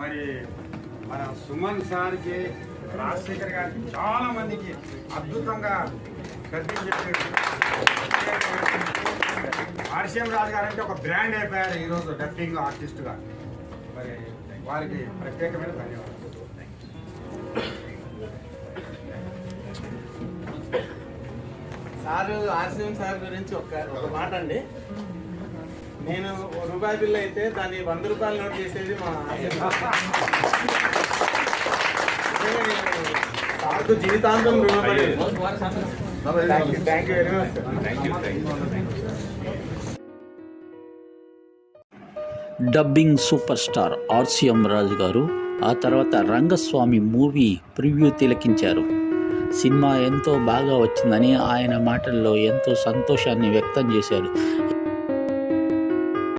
మరి మన సుమన్ సార్కి, రాజశేఖర్ గారికి, చాలా మందికి అద్భుతంగా కట్టించి ఆర్సీఎం రాజు గారు అంటే ఒక బ్రాండ్ అయిపోయారు ఈరోజు డబ్బింగ్ ఆర్టిస్ట్గా. మరి వారికి ప్రత్యేకమైన ధన్యవాదాలు. సారు ఆర్సీఎం సార్ గురించి ఒక మాట అండి. నేను రూపాయి బిల్లు అయితే దాన్ని 100 రూపాయలు నోట్ చేసేది మా సార్కు జీవితాంతం రుణపడి. Thank you very much. Dubbing super star RCM Raju గారు ఆ తర్వాత రంగస్వామి మూవీ ప్రివ్యూ తిలకించారు. సినిమా ఎంతో బాగా వచ్చిందని ఆయన మాటల్లో ఎంతో సంతోషాన్ని వ్యక్తం చేశారు.